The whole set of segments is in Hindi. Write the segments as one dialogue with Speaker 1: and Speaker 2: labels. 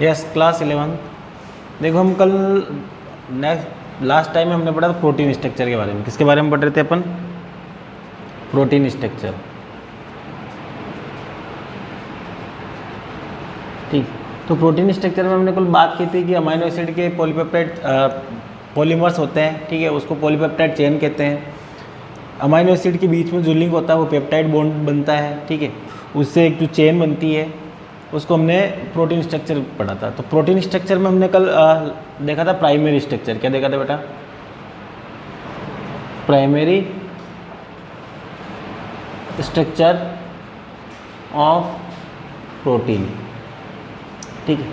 Speaker 1: Yes, class 11। देखो हम कल लास्ट टाइम हमने पढ़ा था प्रोटीन स्ट्रक्चर के बारे में। किसके बारे में पढ़ रहे थे अपन? Protein structure. ठीक, तो प्रोटीन स्ट्रक्चर में हमने कल बात की थी कि अमाइनो एसिड के पॉलीपेप्टाइड पॉलीमर्स होते हैं, ठीक है, उसको पॉलीपेप्टाइड चेन कहते हैं। अमाइनो एसिड के बीच में जो लिंक होता है वो पेप्टाइड बॉन्ड बनता है, ठीक है, उससे एक जो चेन बनती है उसको हमने प्रोटीन स्ट्रक्चर पढ़ा था। तो प्रोटीन स्ट्रक्चर में हमने कल देखा था प्राइमरी स्ट्रक्चर। क्या देखा था बेटा? प्राइमरी स्ट्रक्चर ऑफ प्रोटीन, ठीक है,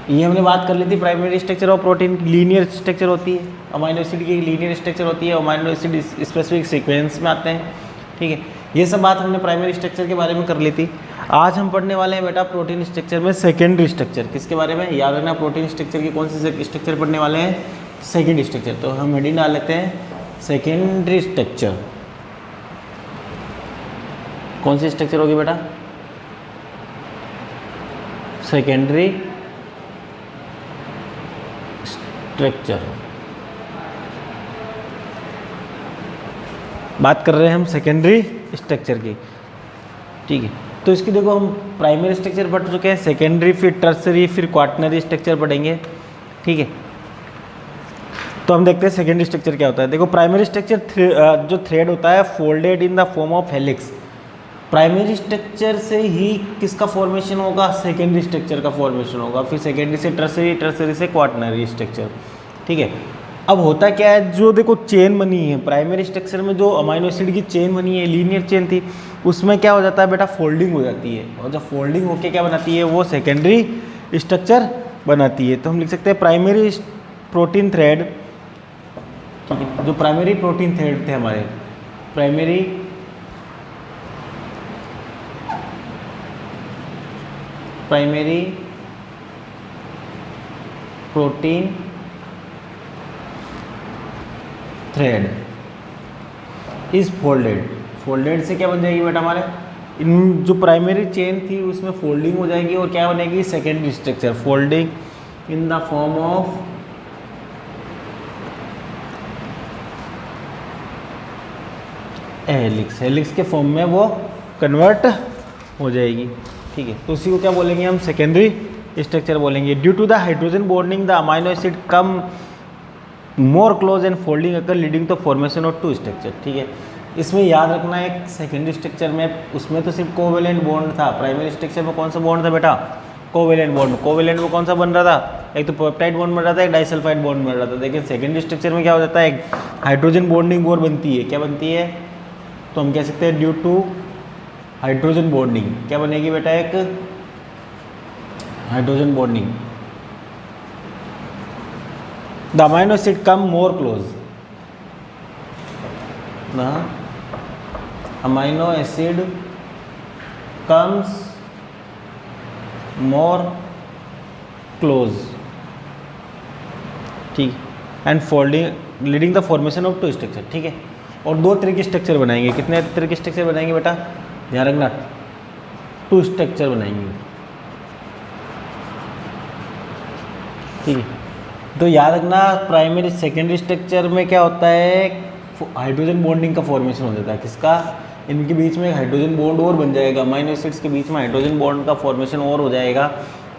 Speaker 1: ये हमने बात कर ली थी। Primary structure of protein linear structure होती है, अमाइनो एसिड की लीनियर स्ट्रक्चर होती है, अमाइनो एसिड स्पेसिफिक सीक्वेंस में आते हैं, ठीक है, ये सब बात हमने प्राइमरी स्ट्रक्चर के बारे में कर ली थी। आज हम पढ़ने वाले हैं बेटा प्रोटीन स्ट्रक्चर में सेकेंडरी स्ट्रक्चर। किसके बारे में? याद रखना, प्रोटीन स्ट्रक्चर की कौन सी स्ट्रक्चर पढ़ने वाले हैं? Secondary structure. तो हम हेडिंग डाल लेते हैं सेकेंडरी स्ट्रक्चर। कौन सी स्ट्रक्चर होगी बेटा? Secondary structure. बात कर रहे हैं हम सेकेंडरी स्ट्रक्चर की, ठीक है। तो इसकी देखो हम प्राइमरी स्ट्रक्चर पढ़ चुके हैं, सेकेंडरी, फिर टर्सरी, फिर क्वाटरनरी स्ट्रक्चर पढ़ेंगे, ठीक है। तो हम देखते हैं सेकेंडरी स्ट्रक्चर क्या होता है। देखो प्राइमरी स्ट्रक्चर जो थ्रेड होता है folded in the form of helix. Primary structure से ही किसका फॉर्मेशन होगा? सेकेंडरी स्ट्रक्चर का फॉर्मेशन होगा, फिर सेकेंडरी से टर्सरी, टर्सरी से क्वाटरनरी स्ट्रक्चर, ठीक है। अब होता क्या है, जो देखो चेन बनी है प्राइमरी स्ट्रक्चर में, जो अमाइनो एसिड की चेन बनी है, लीनियर चेन थी, उसमें क्या हो जाता है बेटा? फोल्डिंग हो जाती है, और जब फोल्डिंग होके क्या बनाती है? वो सेकेंडरी स्ट्रक्चर बनाती है। तो हम लिख सकते हैं प्राइमरी प्रोटीन थ्रेड, ठीक है, जो प्राइमरी प्रोटीन थ्रेड थे हमारे, primary protein thread is folded. Folded से क्या बन जाएगी बेटा हमारे? इन जो प्राइमरी चेन थी उसमें फोल्डिंग हो जाएगी, और क्या बनेगी? Secondary structure. Folding in the form of helix. Helix के फॉर्म में वो कन्वर्ट हो जाएगी, ठीक है। तो उसी को क्या बोलेंगे हम? सेकेंडरी स्ट्रक्चर बोलेंगे। Due to the hydrogen bonding the amino acid come more close and folding occur leading to formation of two structure, ठीक है। इसमें याद रखना है सेकेंडरी स्ट्रक्चर में, उसमें तो सिर्फ कोवेलेंट बॉन्ड था। प्राइमरी स्ट्रक्चर में कौन सा बॉन्ड था बेटा? Covalent bond. कोवेलेंट में कौन सा बन रहा था? एक तो पेप्टाइड बॉन्ड बन रहा था, एक डाइसल्फाइड बॉन्ड बन रहा था। लेकिन सेकेंडरी स्ट्रक्चर में क्या हो जाता है? एक हाइड्रोजन बॉन्डिंग और बनती है। क्या बनती है? तो हम कह सकते हैं ड्यू टू हाइड्रोजन बॉन्डिंग क्या बनेगी बेटा? एक hydrogen bonding the amino acid come more close. The amino acid comes more close, ठीक, and folding leading the formation of two structure, ठीक है। और दो तरह के स्ट्रक्चर बनाएंगे। कितने तरह के स्ट्रक्चर बनाएंगे बेटा? ध्यान रखना, टू स्ट्रक्चर बनाएंगे, ठीक है। तो याद रखना प्राइमरी सेकेंडरी स्ट्रक्चर में क्या होता है? हाइड्रोजन बॉन्डिंग का फॉर्मेशन हो जाता है। किसका? इनके बीच में हाइड्रोजन बॉन्ड और बन जाएगा, अमाइनो एसिड्स के बीच में हाइड्रोजन बॉन्ड का फॉर्मेशन और हो जाएगा।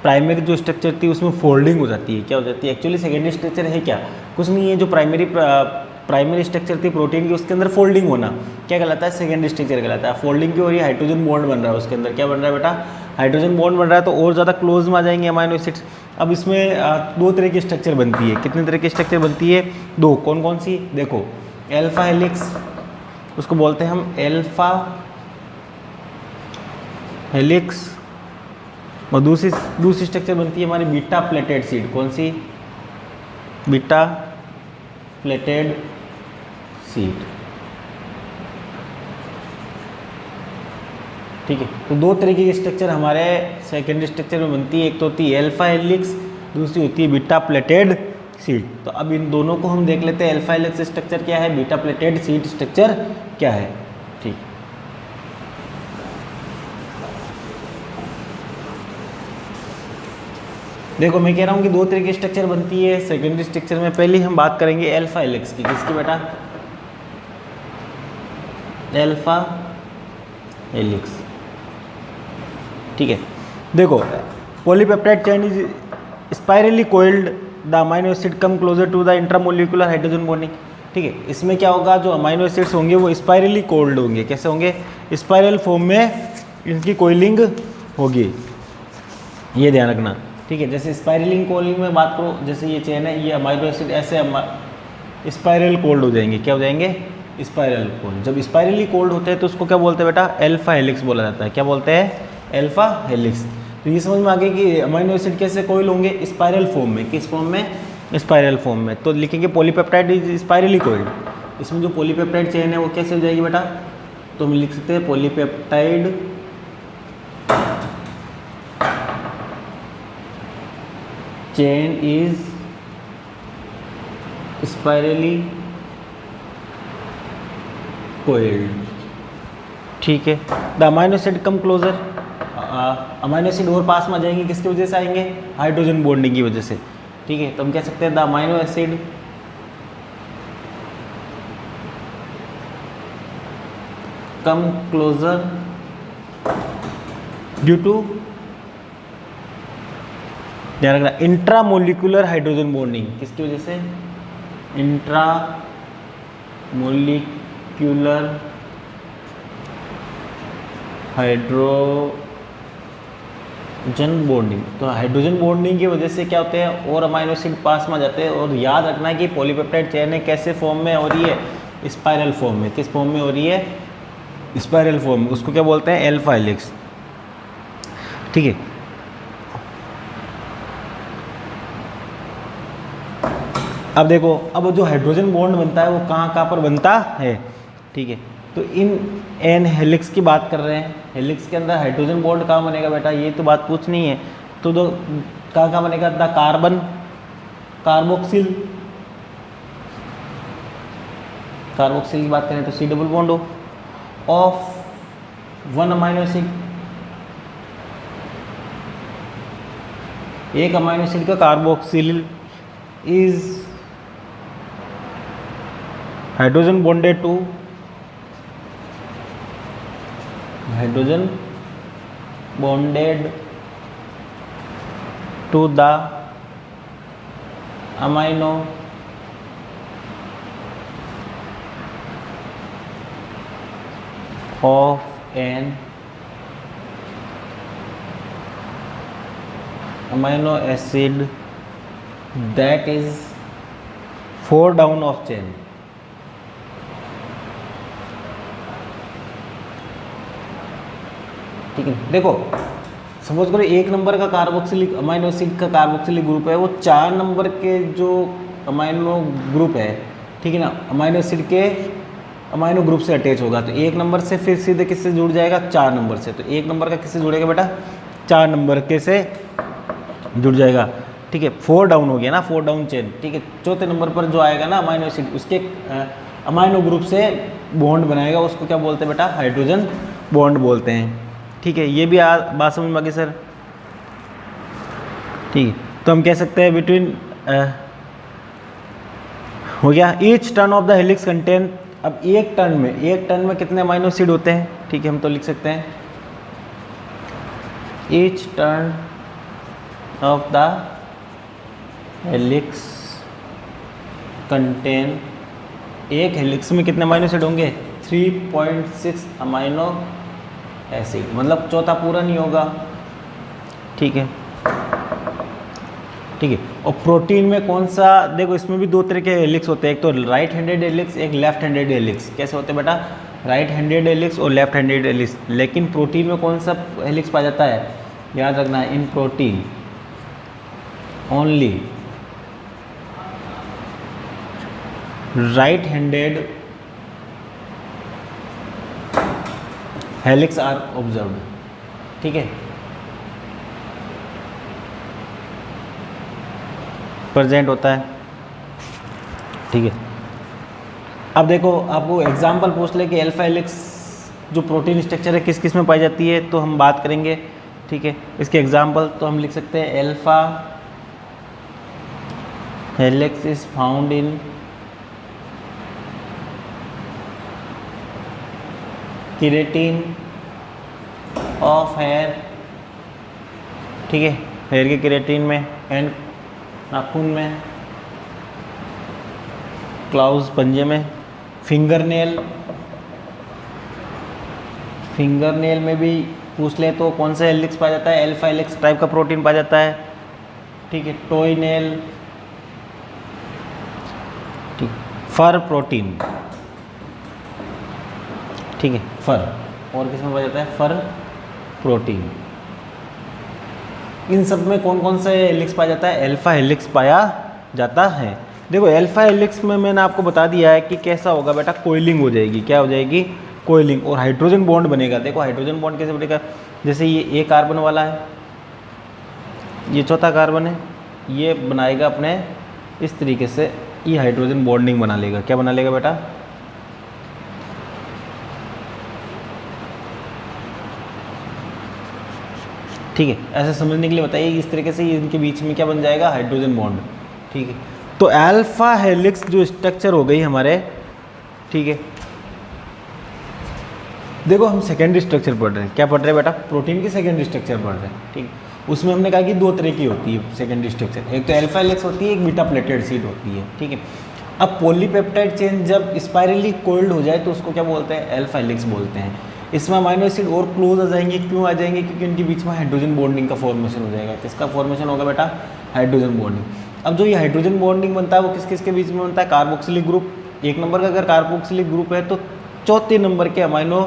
Speaker 1: प्राइमरी जो स्ट्रक्चर थी उसमें फोल्डिंग हो जाती है। क्या हो जाती है? एक्चुअली सेकेंडरी स्ट्रक्चर है क्या? कुछ नहीं है। जो प्राइमरी स्ट्रक्चर थी प्रोटीन की, उसके अंदर फोल्डिंग होना क्या कहलाता है? सेकेंडरी स्ट्रक्चर कहलाता है। फोल्डिंग की और ये हाइड्रोजन बॉन्ड बन रहा है, उसके अंदर क्या बन रहा है बेटा? हाइड्रोजन बॉन्ड बन रहा है, तो और ज़्यादा क्लोज में आ जाएंगे अमाइनो एसिड्स। अब इसमें दो तरह की स्ट्रक्चर बनती है। कितने तरह की स्ट्रक्चर बनती है? दो। कौन कौन सी? देखो, एल्फा हेलिक्स, उसको बोलते हैं हम एल्फा हेलिक्स, और दूसरी स्ट्रक्चर बनती है हमारी बीटा प्लेटेड सीड। कौन सी? बीटा प्लेटेड सीड, ठीक है। तो दो तरीके की स्ट्रक्चर हमारे सेकेंडरी स्ट्रक्चर में बनती है। एक तो होती है एल्फा हेलिक्स, दूसरी होती है बीटा प्लेटेड सीड। तो अब इन दोनों को हम देख लेते हैं। अल्फा हेलिक्स स्ट्रक्चर क्या है, बीटा प्लेटेड सीड स्ट्रक्चर क्या है। ठीक, देखो मैं कह रहा हूँ कि दो तरह की स्ट्रक्चर बनती है सेकेंडरी स्ट्रक्चर में। पहली हम बात करेंगे एल्फा हेलिक्स की। किसकी बेटा? Alpha helix. ठीक है, देखो polypeptide chain is spirally coiled, the amino acid come closer to the intramolecular hydrogen bonding. ठीक है, इसमें क्या होगा, जो अमाइनो एसिड्स होंगे वो स्पाइरली कोल्ड होंगे। कैसे होंगे? स्पाइरल फॉर्म में इनकी कोइलिंग होगी, ये ध्यान रखना। ठीक है, जैसे स्पाइरलिंग कोलिंग में बात करो, जैसे ये चेन है, ये अमाइनो एसिड ऐसे स्पाइरल कोल्ड हो जाएंगे। क्या हो जाएंगे? Spiral cold. जब स्पाइरली कोल्ड होते हैं तो उसको क्या बोलते हैं बेटा? एल्फा हेलिक्स बोला जाता है। क्या बोलते हैं? Alpha helix. तो ये समझ में आ गया कि अमाइनो एसिड कैसे कोइल होंगे? स्पाइरल फॉर्म में। किस फॉर्म में? स्पाइरल फॉर्म में। तो लिखेंगे पॉलीपेप्टाइड इज स्पाइरली कोइल्ड। इसमें जो पॉलीपेप्टाइड चेन है वो कैसे हो जाएगी बेटा? तो हम लिख सकते हैं polypeptide chain is spirally coiled. ठीक है, the amino acid come closure, amino acid और पास में आ जाएंगे। किसकी वजह से आएंगे? हाइड्रोजन बॉन्डिंग की वजह से। ठीक है, तो हम कह सकते हैं the amino acid come closer due to, ध्यान रखना, इंट्रामोलिकुलर हाइड्रोजन बॉन्डिंग। किसकी वजह से? Intramolecular hydrogen bonding. तो हाइड्रोजन बॉन्डिंग की वजह से क्या होते हैं? और अमाइनो एसिड पास में जाते हैं। और याद रखना है कि पॉलीपेप्टाइड चेन है कैसे फॉर्म में हो रही है? स्पाइरल फॉर्म में। किस फॉर्म में हो रही है? Spiral form. उसको क्या बोलते हैं? Alpha helix. ठीक है, अब देखो, अब जो हाइड्रोजन बॉन्ड बनता है वो कहाँ पर बनता है? ठीक है, तो इन एन हेलिक्स की बात कर रहे हैं। हेलिक्स के अंदर हाइड्रोजन बॉन्ड कहाँ बनेगा बेटा? ये तो बात पूछनी है। तो दो कहाँ बनेगा? द कार्बन कार्बोक्सिल, कार्बोक्सिल की बात करें तो C double bond O of one amino acid. एक अमाइनो एसिड का carboxyl is hydrogen bonded to, hydrogen bonded to the amino of an amino acid that is 4 down of chain. ठीक है, देखो सपोज करो एक नंबर का कार्बोक्सिलिक अमाइनो एसिड का कार्बोक्सिलिक ग्रुप है, वो 4 नंबर के जो अमाइनो ग्रुप है, ठीक है ना, अमाइनो एसिड के अमाइनो ग्रुप से अटैच होगा। तो एक नंबर से फिर सीधे किससे जुड़ जाएगा? 4 नंबर से। तो एक नंबर का किससे जुड़ेगा बेटा? 4 नंबर के से जुड़ जाएगा। ठीक है, 4 डाउन हो गया ना, 4 डाउन चेन। ठीक है, चौथे नंबर पर जो आएगा ना अमाइनो एसिड, उसके अमाइनो ग्रुप से बॉन्ड बनाएगा, उसको क्या बोलते हैं बेटा? हाइड्रोजन बॉन्ड बोलते हैं। ठीक है, ये भी बात समझ में आ गई सर? ठीक है, तो हम कह सकते हैं बिटवीन हो गया each turn off the helix contain. अब एक टर्न में कितने अमाइनो एसिड होते हैं? ठीक है, हम तो लिख सकते हैं each turn off the helix contain, एक हेलिक्स में कितने अमाइनो एसिड होंगे? 3.6 अमाइनो एसिड, मतलब चौथा पूरा नहीं होगा। ठीक है, ठीक है। और प्रोटीन में कौन सा? देखो इसमें भी 2 तरह के हेलिक्स होते हैं, एक तो राइट हैंडेड हेलिक्स, एक लेफ्ट हैंडेड हेलिक्स। कैसे होते हैं बेटा? राइट हैंडेड हेलिक्स और लेफ्ट हैंडेड हेलिक्स। लेकिन प्रोटीन में कौन सा हेलिक्स पाया जाता है? याद रखना है, in protein only right handed helix are observed. ठीक है, प्रेजेंट होता है। ठीक है, अब देखो आपको एग्जांपल पूछ ले कि अल्फा हेलिक्स जो प्रोटीन स्ट्रक्चर है किस किस में पाई जाती है, तो हम बात करेंगे। ठीक है, इसके एग्जांपल तो हम लिख सकते हैं alpha helix is found in keratin of hair, ठीक है, हेयर के केराटिन में, एंड नाखून में, क्लाउज पंजे में, फिंगरनेल में भी पूछ ले तो कौन सा हेलिक्स पाया जाता है, अल्फा हेलिक्स टाइप का प्रोटीन पाया जाता है, ठीक है, टॉय नेल, ठीक, फर प्रोटीन, ठीक है, फर, और किस में पाया जाता है, फर प्रोटीन। इन सब में कौन कौन सा हेलिक्स पाया जाता है, अल्फा हेलिक्स पाया जाता है। देखो अल्फा हेलिक्स में मैंने आपको बता दिया है कि कैसा होगा बेटा, कोइलिंग हो जाएगी, क्या हो जाएगी, कोइलिंग, और हाइड्रोजन बॉन्ड बनेगा। देखो हाइड्रोजन बॉन्ड कैसे बनेगा, जैसे ये कार्बन वाला है, ये चौथा कार्बन है, ये बनाएगा अपने इस तरीके से, ये हाइड्रोजन बॉन्डिंग बना लेगा, क्या बना लेगा बेटा, ठीक है, ऐसे समझने के लिए बताइए, इस तरीके से इनके बीच में क्या बन जाएगा, हाइड्रोजन बॉन्ड, ठीक है। तो अल्फा हेलिक्स जो स्ट्रक्चर हो गई हमारे, ठीक है, देखो हम सेकेंडरी स्ट्रक्चर पढ़ रहे हैं, क्या पढ़ रहे हैं बेटा, प्रोटीन की सेकेंडरी स्ट्रक्चर पढ़ रहे हैं, ठीक, उसमें हमने कहा कि दो तरह की होती है सेकेंडरी स्ट्रक्चर, एक तो अल्फा हेलिक्स होती है, एक बीटा प्लेटेड सीट होती है, ठीक है। अब पॉलीपेप्टाइड चेन जब स्पाइरली कोइल्ड हो जाए तो उसको क्या बोलते हैं, अल्फा हेलिक्स बोलते हैं। इसमें अमीनो एसिड और क्लोज आ जाएंगे, क्यों आ जाएंगे, क्योंकि उनके बीच में हाइड्रोजन बॉन्डिंग का फॉर्मेशन हो जाएगा। किसका फॉर्मेशन होगा बेटा, हाइड्रोजन बॉन्डिंग। अब जो ये हाइड्रोजन बॉन्डिंग बनता है वो किस किस के बीच में बनता है, कार्बोक्सिलिक ग्रुप, एक नंबर का अगर कार्बोक्सिलिक ग्रुप है तो चौथे नंबर के अमीनो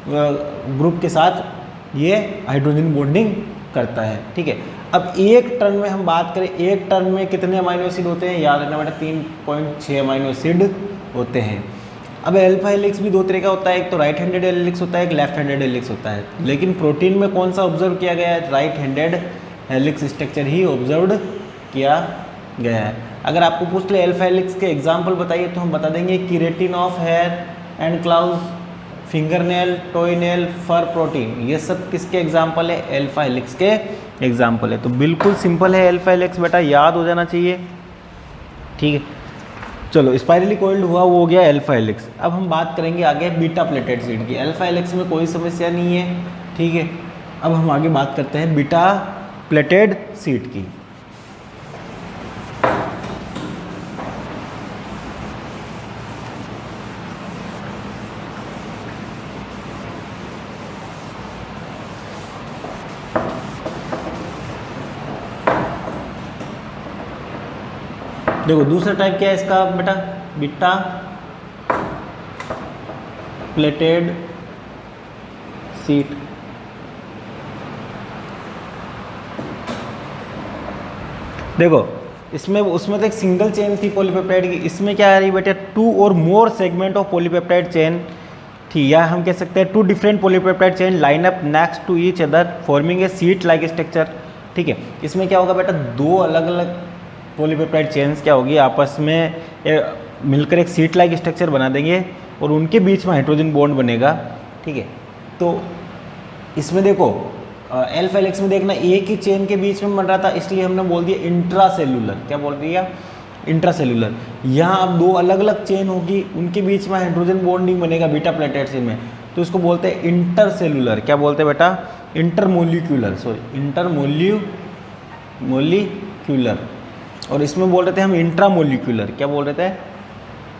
Speaker 1: ग्रुप के साथ ये हाइड्रोजन बॉन्डिंग करता है, ठीक है। अब एक टर्न में हम बात करें, एक टर्न में कितने अमीनो एसिड होते हैं, याद रखना बेटा 3.6 अमीनो एसिड होते हैं। अब अल्फा हेलिक्स भी दो तरह का होता है, एक तो राइट हैंडेड हेलिक्स होता है, एक लेफ्ट हैंडेड हेलिक्स होता है, लेकिन प्रोटीन में कौन सा ऑब्जर्व किया गया है, राइट हैंडेड हेलिक्स स्ट्रक्चर ही ऑब्जर्व किया गया है। अगर आपको पूछ ले अल्फा हेलिक्स के एग्जाम्पल बताइए तो हम बता देंगे keratin of hair and claws, fingernail, toe nail, fur protein, ये सब किसके एग्जाम्पल है, अल्फा हेलिक्स के एग्जाम्पल है। तो बिल्कुल सिंपल है अल्फा हेलिक्स बेटा, याद हो जाना चाहिए, ठीक है। चलो स्पाइरली कोइल्ड हुआ, वो हो गया अल्फा हेलिक्स। अब हम बात करेंगे आगे बीटा प्लेटेड सीट की। अल्फा हेलिक्स में कोई समस्या नहीं है, ठीक है। अब हम आगे बात करते हैं बीटा प्लेटेड सीट की। देखो दूसरा टाइप क्या है इसका बेटा, बीटा प्लेटेड सीट। देखो इसमें, उसमें तो एक सिंगल चेन थी पॉलीपेप्टाइड की, इसमें क्या आ रही बेटा, 2 और more segment of polypeptide chain थी, या हम कह सकते हैं 2 different polypeptide chain line up next to each other forming a sheet like structure, ठीक है। इसमें क्या होगा बेटा, 2 अलग अलग पॉलीपेप्टाइड चेन्स क्या होगी, आपस में मिलकर एक सीट लाइक स्ट्रक्चर बना देंगे और उनके बीच में हाइड्रोजन बॉन्ड बनेगा, ठीक है। तो इसमें देखो अल्फा हेलिक्स में देखना एक ही चेन के बीच में बन रहा था, इसलिए हमने बोल दिया इंट्रासेल्यूलर, क्या बोल दिया, इंट्रासेल्यूलर। यहाँ अब 2 अलग अलग चेन होगी, उनके बीच में हाइड्रोजन बॉन्डिंग बनेगा बीटा प्लेटेड चेन में, तो इसको बोलते हैं इंटरसेल्यूलर, क्या बोलते हैं बेटा, इंटरमोलिक्यूलर, सॉरी इंटरमोलिक्यूलर। और इसमें बोल रहे थे हम इंट्रामोलिक्यूलर, क्या बोल रहे थे,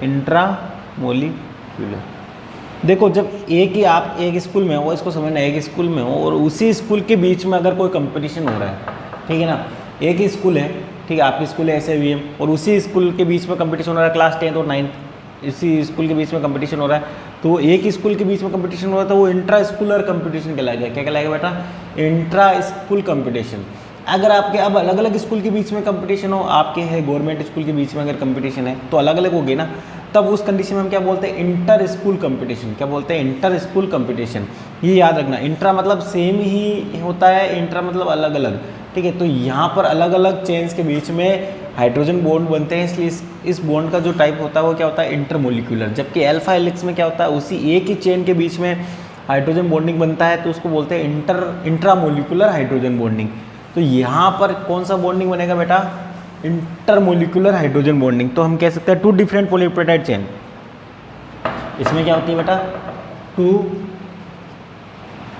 Speaker 1: इंट्रामोलिक्यूलर। देखो जब एक ही आप एक स्कूल में हो, इसको समझना, एक स्कूल में हो और उसी स्कूल के बीच में अगर कोई कंपटीशन हो रहा है, ठीक है ना, एक ही स्कूल है, ठीक है, आपकी स्कूल है SAVM और उसी स्कूल के बीच में कंपटीशन हो रहा है, क्लास 10th और 9th इसी स्कूल के बीच में कंपटीशन हो रहा है, तो एक ही स्कूल के बीच में कंपटीशन हो रहा है, तो वो इंट्रा स्कूलर कंपटीशन कहलाएगा, क्या कहलाएगा बेटा, इंट्रा स्कूल कंपटीशन। अगर आपके अब अलग अलग स्कूल के बीच में कंपटीशन हो, आपके है गवर्नमेंट स्कूल के बीच में अगर कंपटीशन है तो अलग अलग होगी ना, तब उस कंडीशन में हम क्या बोलते हैं, इंटर स्कूल कंपटीशन, क्या बोलते हैं, इंटर स्कूल कंपटीशन। ये याद रखना, इंट्रा मतलब सेम ही होता है, इंट्रा मतलब अलग अलग, ठीक है। तो यहाँ पर अलग अलग चेन्स के बीच में हाइड्रोजन बॉन्ड बनते हैं, इसलिए इस बॉन्ड का जो टाइप होता है वो क्या होता है, इंटरमोलिक्यूलर। जबकि अल्फा हेलिक्स में क्या होता है, उसी एक ही चेन के बीच में हाइड्रोजन बॉन्डिंग बनता है, तो उसको बोलते हैं इंट्रामोलिक्यूलर हाइड्रोजन बॉन्डिंग। तो यहाँ पर कौन सा बॉन्डिंग बनेगा बेटा, इंटरमोलिकुलर हाइड्रोजन बॉन्डिंग, तो हम कह सकते हैं टू डिफरेंट पॉलीपेप्टाइड चेन। इसमें क्या होती है बेटा, टू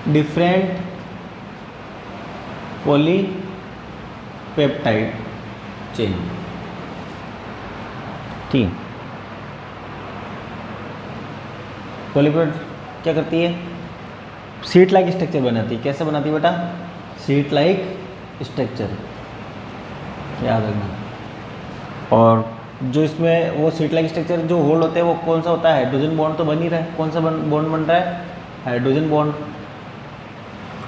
Speaker 1: डिफरेंट पॉलीपेप्टाइड चेन, ठीक है। पॉलीपेप्टाइड क्या करती है, सीट लाइक स्ट्रक्चर बनाती है। कैसे बनाती है बेटा, सीट लाइक स्ट्रक्चर, याद रखना। और जो इसमें वो सीट लाइक स्ट्रक्चर जो होल्ड होते हैं वो कौन सा होता है, हाइड्रोजन बॉन्ड तो बन ही रहा है। कौन सा बॉन्ड बन रहा है, हाइड्रोजन बॉन्ड।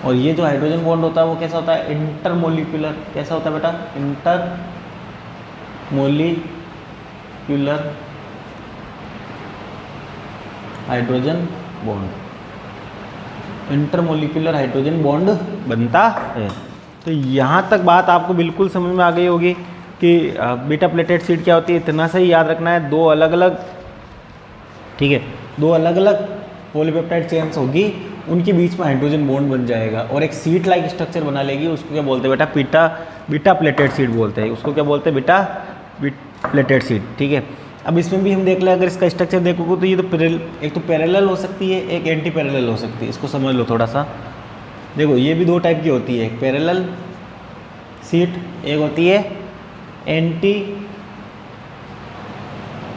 Speaker 1: और ये जो हाइड्रोजन बॉन्ड होता है वो कैसा होता है, इंटरमोलिकुलर। कैसा होता है बेटा, intermolecular hydrogen bond, intermolecular hydrogen bond बनता है। तो यहाँ तक बात आपको बिल्कुल समझ में आ गई होगी कि बीटा प्लेटेड सीट क्या होती है। इतना सा ही याद रखना है, दो अलग अलग, ठीक है, दो अलग अलग पॉलीपेप्टाइड चेन्स होगी, उनके बीच में हाइड्रोजन बॉन्ड बन जाएगा और एक सीट लाइक स्ट्रक्चर बना लेगी। उसको क्या बोलते हैं बेटा, बीटा प्लेटेड सीट बोलते हैं। उसको क्या बोलते हैं, बीटा प्लेटेड सीट, ठीक है। अब इसमें भी हम देख लें, अगर इसका स्ट्रक्चर देखोगे तो ये तो एक तो पैरेलल हो सकती है, एक एंटी पैरेलल हो सकती है। इसको समझ लो थोड़ा सा। देखो ये भी दो टाइप की होती है, एक पैरेलल सीट, एक होती है एंटी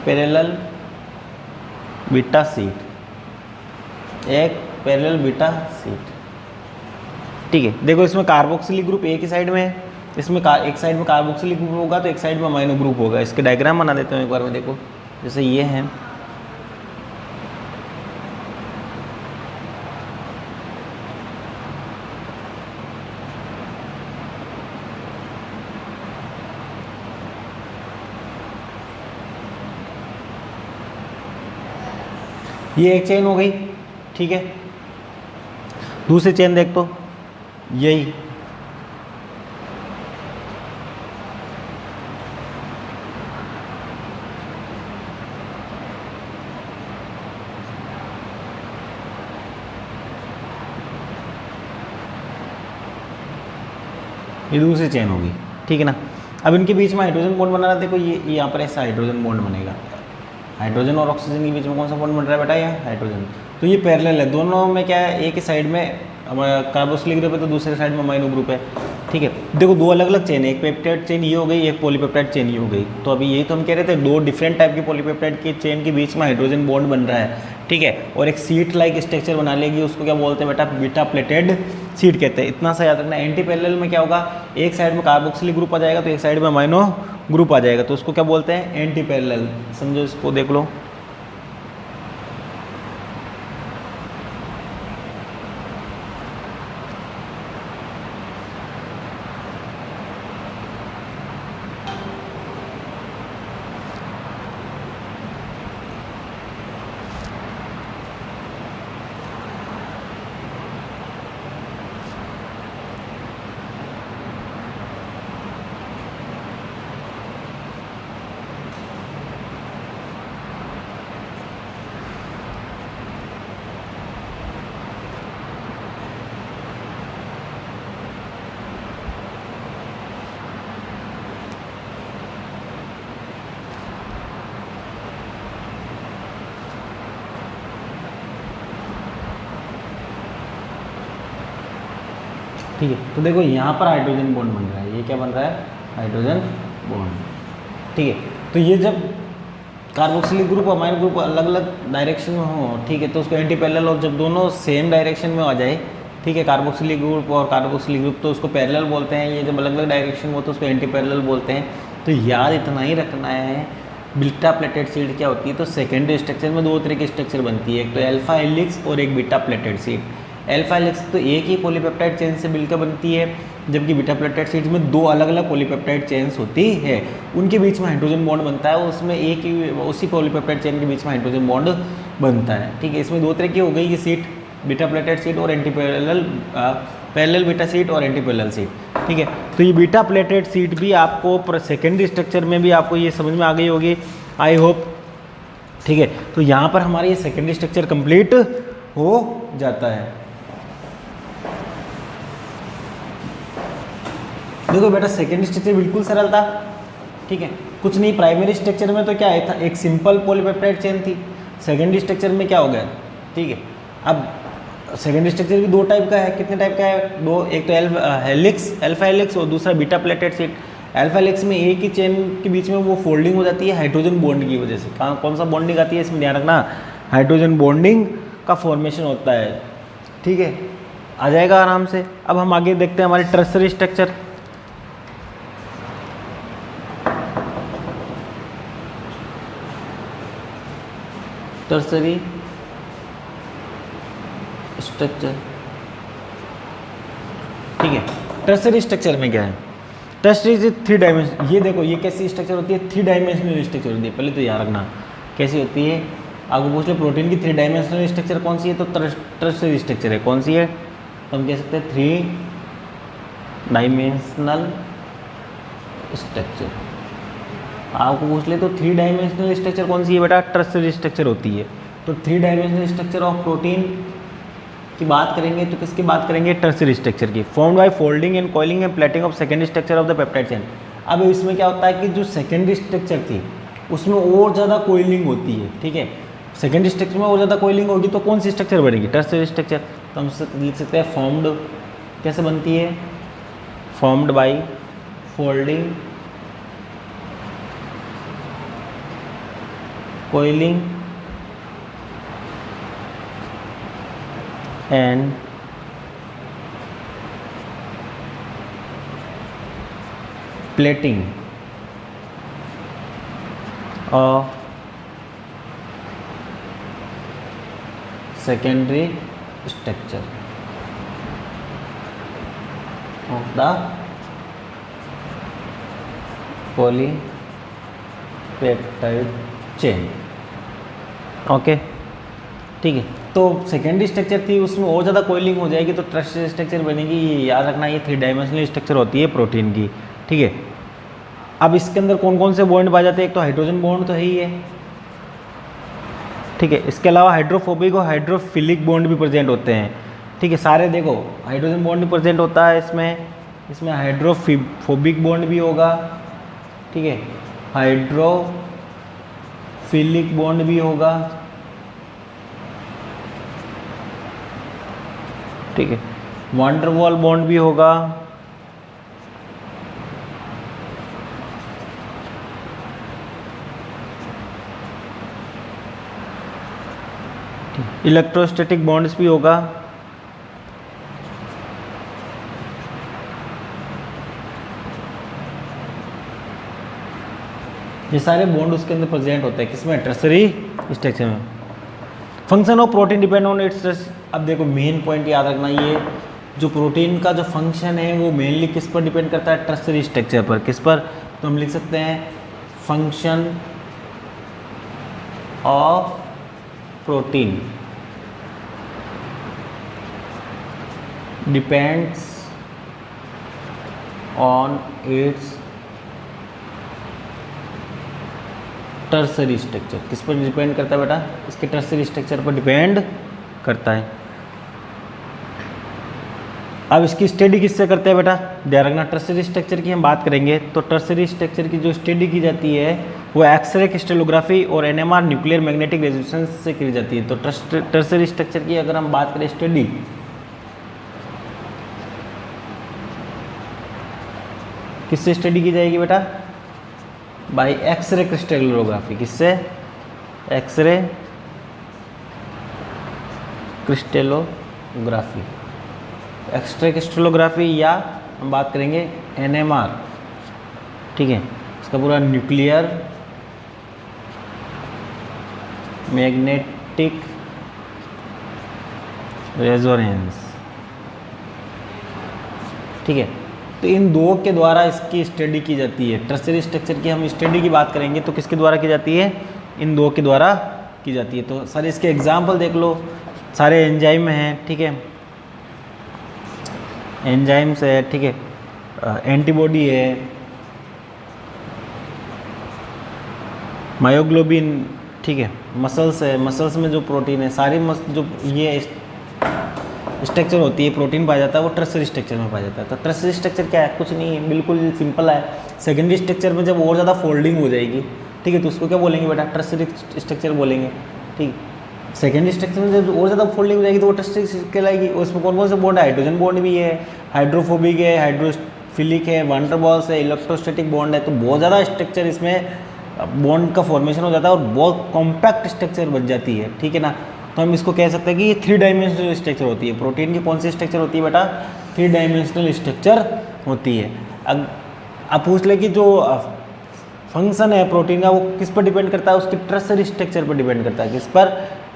Speaker 1: पैरेलल बीटा सीट, एक पैरेलल बीटा सीट, ठीक है। देखो इसमें कार्बोक्सिलिक ग्रुप एक ही साइड में है, इसमें एक साइड में कार्बोक्सिलिक ग्रुप होगा तो एक साइड में अमाइनो ग्रुप होगा। इसके डायग्राम बना देते हैं एक बार में। देखो जैसे ये है, ये एक चेन हो गई, ठीक है। दूसरी चेन देख तो यही, ये दूसरी चेन होगी, ठीक है ना। अब इनके बीच में हाइड्रोजन बॉन्ड बना रहा है। देखो ये यहाँ पर ऐसा हाइड्रोजन बॉन्ड बनेगा, हाइड्रोजन और ऑक्सीजन के बीच में कौन सा बॉन्ड बन रहा है बेटा, ये हाइड्रोजन। तो ये पैरेलल है, दोनों में क्या है, एक ही साइड में कार्बोक्सिलिक ग्रुप है तो दूसरे साइड में अमाइनो ग्रुप है, ठीक है। देखो दो अलग अलग चेन है, एक पेप्टाइड चेन ये हो गई, एक पॉलीपेप्टाइड चेन ये हो गई। तो अभी यही तो हम कह रहे थे, दो डिफरेंट टाइप की पॉलीपेप्टाइड की चेन के बीच में हाइड्रोजन बॉन्ड बन रहा है, ठीक है। और एक सीट लाइक स्ट्रक्चर बना लेगी, उसको क्या बोलते हैं बेटा, बीटा प्लेटेड सीट कहते हैं। इतना सा याद रखना। एंटी पैरेलल में क्या होगा, एक साइड में कार्बोक्सिलिक ग्रुप आ जाएगा तो एक साइड में अमाइनो ग्रुप आ जाएगा, तो उसको क्या बोलते हैं, एंटी पैरेलल। समझो इसको, देख लो। ठीक है। तो देखो यहाँ पर हाइड्रोजन बॉन्ड बन रहा है, ये क्या बन रहा है, हाइड्रोजन बॉन्ड, ठीक है। तो ये जब कार्बोक्सिलिक ग्रुप अमाइनो ग्रुप अलग अलग डायरेक्शन में हो, ठीक है, तो उसको एंटी पैरेलल। और जब दोनों सेम डायरेक्शन में आ जाए, ठीक है, कार्बोक्सिलिक ग्रुप और कार्बोक्सिलिक ग्रुप, तो उसको पैरेलल बोलते हैं। ये जब अलग अलग डायरेक्शन में हो तो उसको एंटी पैरेलल बोलते हैं। तो याद इतना ही रखना है, बीटा प्लेटेड सीट क्या होती है, तो सेकेंडरी स्ट्रक्चर में दो तरह की स्ट्रक्चर बनती है, एक तो अल्फा हेलिक्स और एक beta pleated seat. Alpha helix तो एक ही पॉलीपेप्टाइड चेन से मिलकर बनती है, जबकि बीटा प्लेटेड सीट में दो अलग अलग पॉलीपेप्टाइड चेन्स होती है, उनके बीच में हाइड्रोजन बॉन्ड बनता है। उसमें एक ही उसी पॉलीपेप्टाइड चेन के बीच में हाइड्रोजन बॉन्ड बनता है, ठीक है। इसमें दो तरह की हो गई ये सीट, बीटा प्लेटेड सीट और anti parallel, parallel beta sheet और एंटी पैरेलल सीट, ठीक है। तो ये बीटा प्लेटेड सीट भी आपको सेकेंडरी स्ट्रक्चर में भी आपको ये समझ में आ गई होगी, आई होप, ठीक है। तो यहाँ पर हमारा ये सेकेंडरी स्ट्रक्चर कंप्लीट हो जाता है। देखो बेटा सेकेंडरी स्ट्रक्चर बिल्कुल सरल था, ठीक है। कुछ नहीं, प्राइमरी स्ट्रक्चर में तो क्या है था, एक सिंपल पॉलीपेप्टाइड चेन थी। सेकेंडरी स्ट्रक्चर में क्या हो गया, ठीक है। अब सेकेंडरी स्ट्रक्चर भी दो टाइप का है, कितने टाइप का है, दो, एक तो हेलिक्स, अल्फा हेलिक्स, और दूसरा beta pleated seat. Alpha helix में एक ही चेन के बीच में वो फोल्डिंग हो जाती है हाइड्रोजन बॉन्ड की वजह से। कौन सा बॉन्डिंग आती है इसमें, ध्यान रखना, हाइड्रोजन बॉन्डिंग का फॉर्मेशन होता है, ठीक है। आ जाएगा आराम से। अब हम आगे देखते हैं हमारे टर्सरी स्ट्रक्चर। टर्सरी स्ट्रक्चर, ठीक है। टर्सरी स्ट्रक्चर में क्या है, टर्सरी 3 डायमेंशन, ये देखो ये कैसी स्ट्रक्चर होती है, 3 डायमेंशनल स्ट्रक्चर होती है। पहले तो याद रखना कैसी होती है, आपको पूछ लो प्रोटीन की 3 डायमेंशनल स्ट्रक्चर कौन सी है, तो टर्सरी स्ट्रक्चर है। कौन सी है, तो हम कह सकते हैं 3 डायमेंशनल स्ट्रक्चर। आपको पूछ ले तो 3 डायमेंशनल स्ट्रक्चर कौन सी है बेटा, टर्सरी स्ट्रक्चर होती है। तो 3 डायमेंशनल स्ट्रक्चर ऑफ प्रोटीन की बात करेंगे तो किसकी बात करेंगे, टर्सरी स्ट्रक्चर की। Formed by folding and coiling and plating of secondary structure of the peptide chain. अब इसमें क्या होता है कि जो सेकेंडरी स्ट्रक्चर थी उसमें और ज़्यादा कोइलिंग होती है, ठीक है। सेकेंडरी स्ट्रक्चर में और ज़्यादा कोइलिंग होगी तो कौन सी स्ट्रक्चर बनेगी, टर्सरी स्ट्रक्चर। तो हम लिख सकते हैं फॉर्म्ड, कैसे बनती है, formed by folding, coiling and plating of secondary structure of the polypeptide chain. Okay, ठीक है। तो सेकेंडरी स्ट्रक्चर थी उसमें और ज़्यादा कोइलिंग हो जाएगी तो टर्सरी स्ट्रक्चर बनेगी। ये याद रखना, ये 3 डायमेंशनल स्ट्रक्चर होती है प्रोटीन की, ठीक है। अब इसके अंदर कौन कौन से बॉन्ड पाए जाते हैं, एक तो हाइड्रोजन बॉन्ड तो है ही है, ठीक है। इसके अलावा हाइड्रोफोबिक और हाइड्रोफिलिक बॉन्ड भी प्रेजेंट होते हैं, ठीक है। सारे देखो हाइड्रोजन बॉन्ड भी प्रेजेंट होता है इसमें हाइड्रोफोबिक बॉन्ड भी होगा, ठीक है। हाइड्रोफिलिक बॉन्ड भी होगा, ठीक है। वांडर वॉल बॉन्ड भी होगा, इलेक्ट्रोस्टैटिक बॉन्ड्स भी होगा, ये सारे बॉन्ड उसके अंदर प्रेजेंट होते हैं किसमें, टर्सरी स्ट्रक्चर में। Function of protein depend on it's. अब देखो मेन पॉइंट याद रखना, ये जो प्रोटीन का जो फंक्शन है वो मेनली किस पर डिपेंड करता है, टर्सरी स्ट्रक्चर पर। किस पर, तो हम लिख सकते हैं function of protein depends on it's tertiary structure. किस पर डिपेंड करता है बेटा, इसके टर्सरी स्ट्रक्चर पर डिपेंड करता है। अब इसकी स्टडी किससे करते हैं बेटा, ध्यान रखना, टर्सरी स्ट्रक्चर की हम बात करेंगे तो टर्सरी स्ट्रक्चर की जो स्टडी की जाती है वो एक्सरे क्रिस्टलोग्राफी और एनएमआर न्यूक्लियर मैग्नेटिक रेजोनेंस से की जाती है। तो टर्सरी स्ट्रक्चर की अगर हम बात करें स्टडी, किससे स्टडी की जाएगी बेटा, बाय एक्सरे क्रिस्टलोग्राफी। किससे, एक्सरे क्रिस्टलोग्राफी, एक्सरे क्रिस्टलोग्राफी, या हम बात करेंगे एनएमआर, ठीक है। इसका पूरा न्यूक्लियर मैग्नेटिक रेजोनेंस, ठीक है। तो इन दो के द्वारा इसकी स्टडी की जाती है। टर्सरी स्ट्रक्चर की हम स्टडी की बात करेंगे तो किसके द्वारा की जाती है, इन दो के द्वारा की जाती है। तो सारे इसके एग्जाम्पल देख लो, सारे एंजाइम हैं, ठीक है, एंजाइम्स है, ठीक है, एंटीबॉडी है, मायोग्लोबिन, ठीक है, मसल्स है, मसल्स में जो प्रोटीन है, सारी जो ये स्ट्रक्चर होती है, प्रोटीन पाया जाता है, वो टर्सरी स्ट्रक्चर में पाया जाता है। तो टर्सरी स्ट्रक्चर क्या है? कुछ नहीं है, बिल्कुल सिंपल है। सेकेंडरी स्ट्रक्चर में जब और ज़्यादा फोल्डिंग हो जाएगी, ठीक है, तो उसको क्या बोलेंगे बेटा? टर्सरी स्ट्रक्चर बोलेंगे, ठीक। सेकेंडरी स्ट्रक्चर में जब और ज़्यादा फोल्डिंग हो जाएगी तो वो टर्सरी कहलाएगी। उसमें कौन कौन से बॉन्ड है? हाइड्रोजन बॉन्ड भी है, हाइड्रोफोबिक है, हाइड्रोफिलिक है, वांडरबॉल्स है, इलेक्ट्रोस्टैटिक बॉन्ड है। तो बहुत ज़्यादा स्ट्रक्चर इसमें बॉन्ड का फॉर्मेशन हो जाता है और बहुत कॉम्पैक्ट स्ट्रक्चर बन जाती है, ठीक है ना। तो हम इसको कह सकते हैं कि ये 3 डायमेंशनल स्ट्रक्चर होती है। प्रोटीन की कौन सी स्ट्रक्चर होती है बेटा? 3 डायमेंशनल स्ट्रक्चर होती है। अब पूछ ले कि जो फंक्शन है प्रोटीन का वो किस पर डिपेंड करता है? उसकी टर्सरी स्ट्रक्चर पर डिपेंड करता है। किस पर?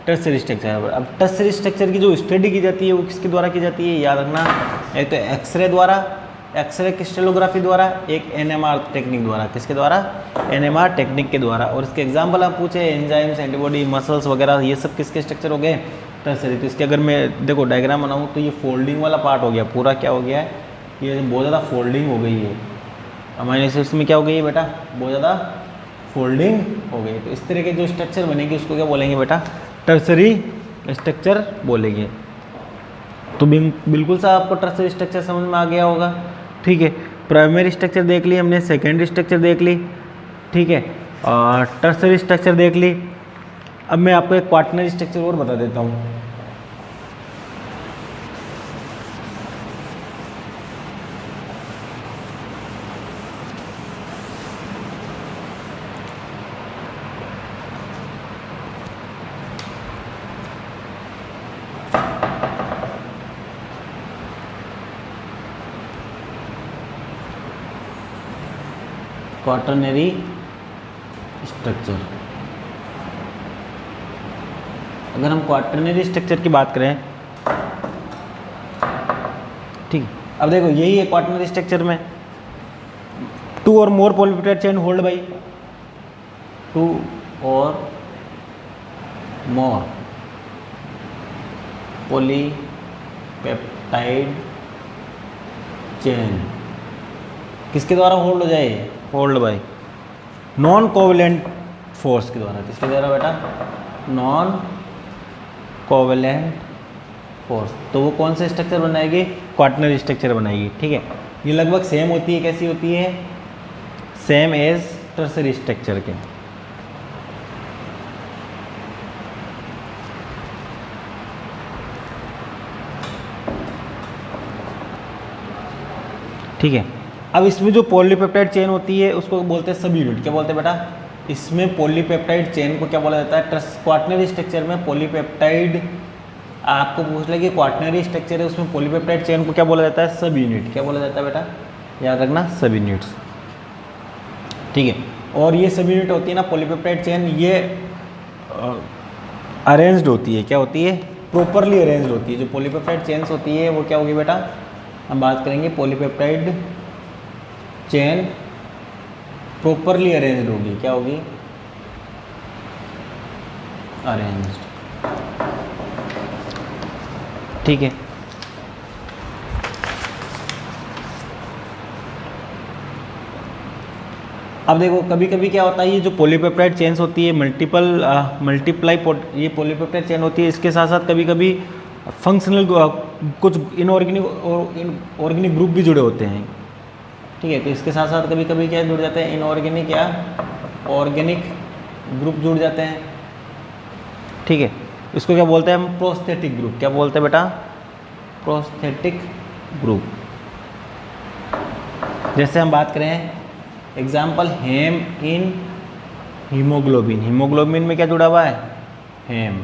Speaker 1: टर्सरी स्ट्रक्चर पर। अब टर्सरी स्ट्रक्चर की जो स्टडी की जाती है वो किसके द्वारा की जाती है? याद रखना, एक तो एक्सरे द्वारा, एक्सरे क्रिस्टलोग्राफी द्वारा, एक एनएमआर टेक्निक द्वारा। किसके द्वारा? एनएमआर टेक्निक के द्वारा। और इसके एग्जाम्पल आप पूछे एंजाइम्स, एंटीबॉडी, मसल्स वगैरह, ये सब किसके स्ट्रक्चर हो गए? टर्सरी। तो इसके अगर मैं देखो डायग्राम बनाऊँ तो ये फोल्डिंग वाला पार्ट हो गया, पूरा क्या हो गया है? ये बहुत ज़्यादा फोल्डिंग हो गई है। अमीनो एसिड्स में क्या हो गई है बेटा? बहुत ज़्यादा फोल्डिंग हो गई। तो इस तरह के जो स्ट्रक्चर बनेंगे उसको क्या बोलेंगे बेटा? टर्सरी स्ट्रक्चर बोलेंगे। तो बिल्कुल सा आपको टर्सरी स्ट्रक्चर समझ में आ गया होगा, ठीक है। प्राइमरी स्ट्रक्चर देख ली हमने, सेकेंडरी स्ट्रक्चर देख ली, ठीक है, और टर्सरी स्ट्रक्चर देख ली। अब मैं आपको एक क्वाaternary स्ट्रक्चर और बता देता हूँ। Quaternary structure. अगर हम क्वाटरनरी स्ट्रक्चर की बात करें, ठीक, अब देखो यही है क्वाटरनरी स्ट्रक्चर में 2 और मोर पॉलीपेप्टाइड चेन होल्ड बाई 2 और मोर पॉलीपेप्टाइड चेन किसके द्वारा होल्ड हो जाए? Hold by non covalent force के द्वारा। किसके द्वारा बेटा? Non covalent force. तो वो कौन से स्ट्रक्चर बनाएगी? क्वाटरनरी स्ट्रक्चर बनाएगी, ठीक है। ये लगभग सेम होती है, कैसी होती है? सेम एज टर्सरी स्ट्रक्चर के। ठीक है। अब इसमें जो पॉलीपेप्टाइड चेन होती है उसको बोलते हैं सब यूनिट। क्या बोलते हैं बेटा? इसमें पॉलीपेप्टाइड चेन को क्या बोला जाता है? क्वाटरनरी स्ट्रक्चर में पॉलीपेप्टाइड, आपको पूछ ले कि क्वाटरनरी स्ट्रक्चर है उसमें पॉलीपेप्टाइड चेन को क्या बोला जाता है? सब यूनिट। क्या बोला जाता है बेटा? याद रखना, सब यूनिट्स, ठीक है। और ये सब यूनिट होती है ना पॉलीपेप्टाइड चेन, ये अरेंज्ड होती है। क्या होती है? प्रॉपरली अरेंज्ड होती है। जो पॉलीपेप्टाइड चेन्स होती है वो क्या होगी बेटा? हम बात करेंगे पॉलीपेप्टाइड चेन प्रॉपरली अरेंज्ड होगी। क्या होगी? अरेंज्ड, ठीक है। अब देखो कभी कभी क्या होता है, ये जो पॉलीपेप्टाइड चेन्स होती है ये पॉलीपेप्टाइड चेन होती है, इसके साथ साथ कभी कभी फंक्शनल कुछ ऑर्गेनिक ग्रुप भी जुड़े होते हैं, ठीक है। तो इसके साथ साथ कभी कभी क्या जुड़ जाते हैं? इनऑर्गेनिक या ऑर्गेनिक ग्रुप जुड़ जाते हैं, ठीक है। इसको क्या बोलते हैं हम? Prosthetic group. क्या बोलते हैं बेटा? Prosthetic group. जैसे हम बात करें एग्जाम्पल हेम इन हीमोग्लोबिन। हीमोग्लोबिन में क्या जुड़ा हुआ है? हेम,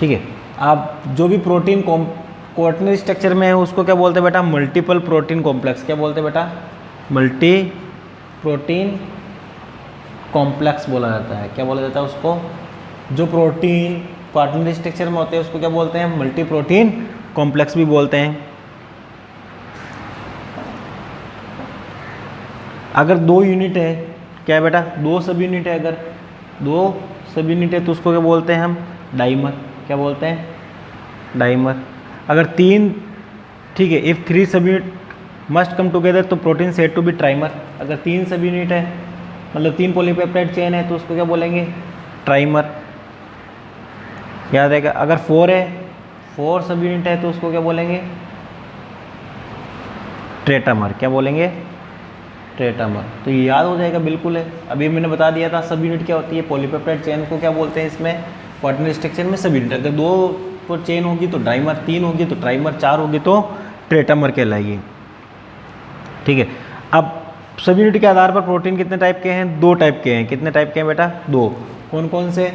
Speaker 1: ठीक है। आप जो भी प्रोटीन क्वाटरनरी स्ट्रक्चर में है उसको क्या बोलते हैं बेटा? Multiple protein complex. क्या बोलते हैं बेटा? मल्टी प्रोटीन कॉम्प्लेक्स बोला जाता है। क्या बोला जाता है उसको? जो प्रोटीन क्वाटरनरी स्ट्रक्चर में होते हैं उसको क्या बोलते हैं? मल्टी प्रोटीन कॉम्प्लेक्स भी बोलते हैं। अगर 2 यूनिट है, क्या है बेटा? 2 सब यूनिट है। अगर 2 सब यूनिट है तो उसको क्या बोलते हैं हम? डाइमर। क्या बोलते हैं? डाइमर। अगर 3, ठीक है, if 3 subunit must come together तो protein set to be trimer. अगर 3 सब यूनिट है मतलब 3 पॉलीपेप्टाइड चेन है तो उसको क्या बोलेंगे? ट्राइमर। याद रहेगा। अगर 4 है, 4 सब यूनिट है तो उसको क्या बोलेंगे, ट्रेटामर। क्या बोलेंगे, ट्रेटामर। तो ये याद हो जाएगा बिल्कुल है। अभी मैंने बता दिया था सब यूनिट क्या होती है, पॉलीपेप्टाइड चेन को क्या बोलते हैं इसमें, क्वार्टरनरी स्ट्रक्चर में सब यूनिट। अगर 2 चेन होगी तो डाइमर, 3 होगी तो ट्राइमर, 4 होगी तो ट्रेटामर कहलाएगी। ठीक है। अब सब यूनिट के आधार पर प्रोटीन कितने टाइप के हैं, 2 टाइप के हैं। कितने टाइप के हैं बेटा, 2। कौन कौन से,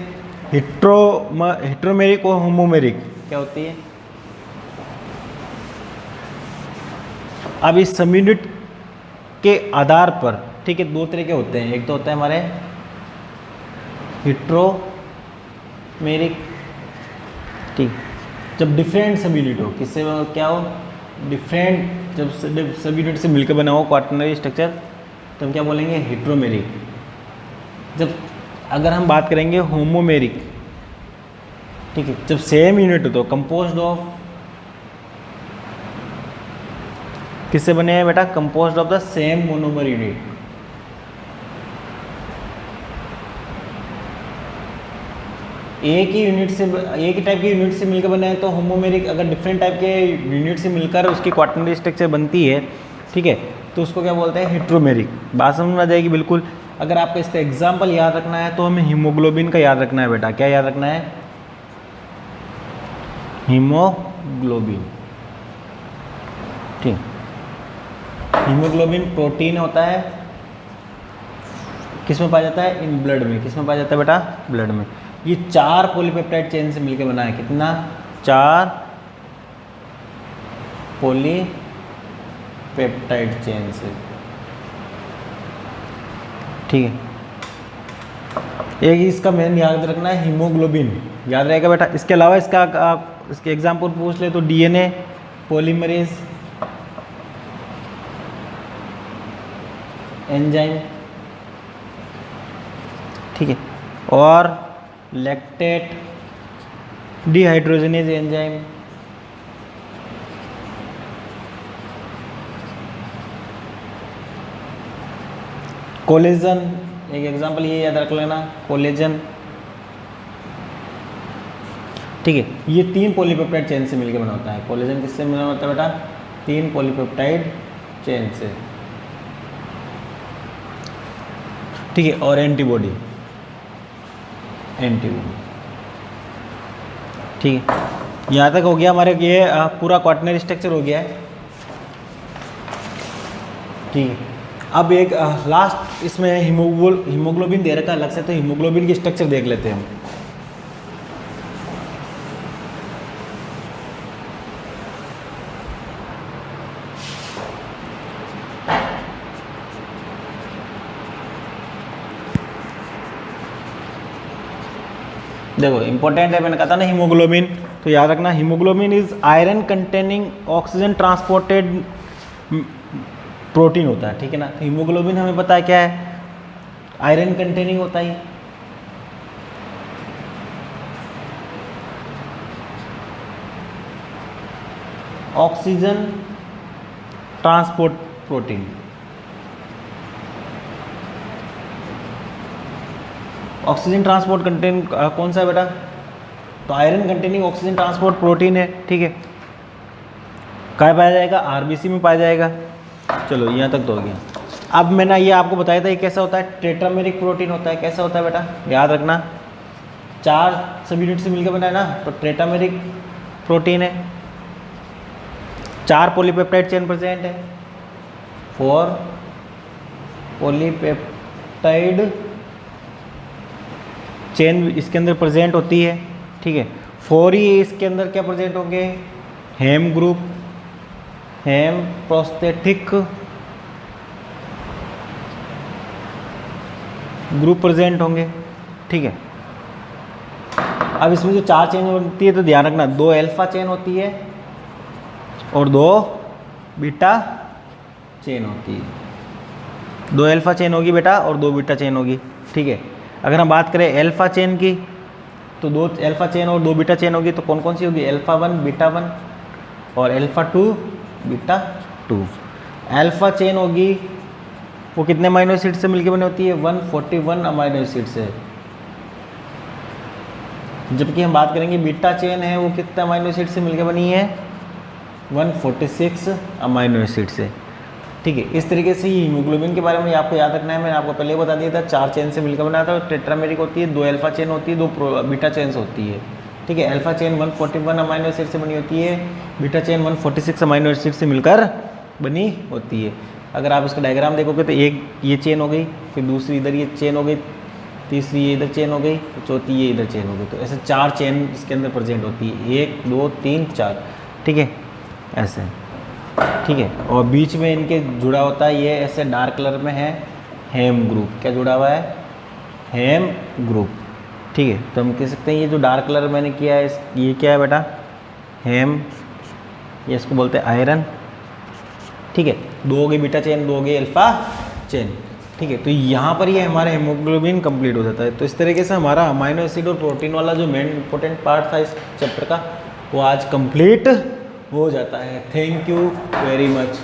Speaker 1: हिट्रोमेरिक और होमोमेरिक। क्या होती है, अब इस सब यूनिट के आधार पर, ठीक है, 2 तरह के होते हैं। एक तो होता है हमारे हिट्रोमेरिक, ठीक, जब डिफरेंट सब यूनिट हो, किससे क्या हो, डिफरेंट, जब सब यूनिट से मिलकर बना हो क्वार्टरनरी स्ट्रक्चर, तो हम क्या बोलेंगे, हिट्रोमेरिक। जब अगर हम बात करेंगे होमोमेरिक, ठीक है, जब सेम यूनिट हो तो कंपोज्ड ऑफ, किससे बने हैं बेटा, composed of the same monomer unit. एक ही यूनिट से, एक ही टाइप के यूनिट से मिलकर बने हैं तो होमोमेरिक। अगर डिफरेंट टाइप के यूनिट से मिलकर उसकी क्वार्टरनरी स्ट्रक्चर बनती है, ठीक है, तो उसको क्या बोलते हैं, हिट्रोमेरिक। बात समझ में आ जाएगी बिल्कुल। अगर आपको इसका एग्जाम्पल याद रखना है तो हमें हीमोग्लोबिन का याद रखना है बेटा। क्या याद रखना है, हीमोग्लोबिन। ठीक, हीमोग्लोबिन प्रोटीन होता है, किस में पाया जाता है, इन ब्लड में। किस में पाया जाता है बेटा, ब्लड में। ये 4 पॉलीपेप्टाइड चेन से मिलकर बना है। कितना, 4 पॉलीपेप्टाइड चेन से। ठीक है। एक इसका मेन याद रखना है, हीमोग्लोबिन याद रहेगा बेटा। इसके अलावा इसका आप इसके एग्जाम्पल पूछ ले तो डीएनए पॉलीमरेज एंजाइम, ठीक है, और लैक्टेट डिहाइड्रोजनेज एंजाइम, कोलेजन, एक एग्जांपल ये याद रख लेना, कोलेजन। ठीक है, ये 3 पॉलीपेप्टाइड चेन से मिलकर बना होता है। कोलेजन किससे बना होता है बेटा, 3 पॉलीपेप्टाइड चेन से। ठीक है, और एंटीबॉडी, ठीक है। यहाँ तक हो गया हमारे, ये पूरा क्वार्टरनरी स्ट्रक्चर हो गया है। ठीक है, अब एक लास्ट इसमें हीमोग्लोबिन दे रखा है अलग से, तो हीमोग्लोबिन की स्ट्रक्चर देख लेते हैं हम। देखो इंपॉर्टेंट है, मैंने कहा था ना हीमोग्लोबिन, तो याद रखना haemoglobin is iron containing oxygen transported protein होता है। ठीक है ना, तो हीमोग्लोबिन हमें पता है क्या है, आयरन कंटेनिंग होता है। Oxygen transport protein, oxygen transport contain कौन सा है बेटा, तो iron containing oxygen transport protein है। ठीक है, कहाँ पाया जाएगा, आरबीसी में पाया जाएगा। चलो यहाँ तक तो हो गया। अब मैंने ये आपको बताया था ये कैसा होता है, टेट्रामेरिक प्रोटीन होता है। कैसा होता है बेटा, याद रखना, 4 सब यूनिट से मिलकर बना है ना, तो टेट्रामेरिक प्रोटीन है। 4 पॉलीपेप्टाइड चेन प्रेजेंट है, 4 पॉलीपेप्टाइड चेन इसके अंदर प्रेजेंट होती है। ठीक है, 4 ही इसके अंदर क्या प्रेजेंट होंगे, हेम ग्रुप, हेम प्रोस्थेटिक ग्रुप प्रेजेंट होंगे। ठीक है, अब इसमें जो 4 चेन होती है तो ध्यान रखना, 2 अल्फा चेन होती है और 2 बीटा चेन होती है। 2 अल्फा चेन होगी बेटा और 2 बीटा चेन होगी। ठीक है, अगर हम बात करें अल्फा चेन की, तो 2 अल्फा चेन और 2 बीटा चेन होगी, तो कौन कौन सी होगी, अल्फा 1 बीटा 1 और अल्फा 2 बीटा 2। अल्फा चेन होगी वो कितने अमीनो एसिड से मिलकर बनी होती है, 141 अमीनो एसिड से। जबकि हम बात करेंगे बीटा चेन है वो कितने अमाइनो एसिड से मिलकर बनी है, 146 अमाइनो एसिड से। ठीक है, इस तरीके से हीमोग्लोबिन के बारे में आपको याद रखना है। मैंने आपको पहले बता दिया था 4 चेन से मिलकर बना था। टेट्रामेरिक होती है, 2 अल्फा चेन होती है, 2 बीटा चेन्स होती है। ठीक है, अल्फा चेन 141 अमाइनो एसिड से बनी होती है, बीटा चेन 146 अमाइनो एसिड से मिलकर बनी होती है। अगर आप इसका डायग्राम देखोगे तो एक ये चेन हो गई, फिर दूसरी इधर ये चेन हो गई, तीसरी ये इधर चेन हो गई, चौथी ये इधर चेन हो गई। तो ऐसे 4 चेन इसके अंदर प्रेजेंट होती है, 1 2 3 4। ठीक है, ऐसे। ठीक है, और बीच में इनके जुड़ा होता है ये ऐसे डार्क कलर में है हेम ग्रुप। क्या जुड़ा हुआ है, हेम ग्रुप। ठीक है, तो हम कह सकते हैं ये जो डार्क कलर मैंने किया है ये क्या है बेटा, हेम, ये इसको बोलते हैं आयरन। ठीक है, 2 हो गई बीटा चेन, 2 हो गई अल्फा चेन। ठीक है, तो यहाँ पर ये हमारा हेमोग्लोबिन कंप्लीट हो जाता है। तो इस तरीके से हमारा अमाइनो एसिड और प्रोटीन वाला जो मेन इंपॉर्टेंट पार्ट था इस चैप्टर का वो आज कंप्लीट हो जाता है। Thank you very much.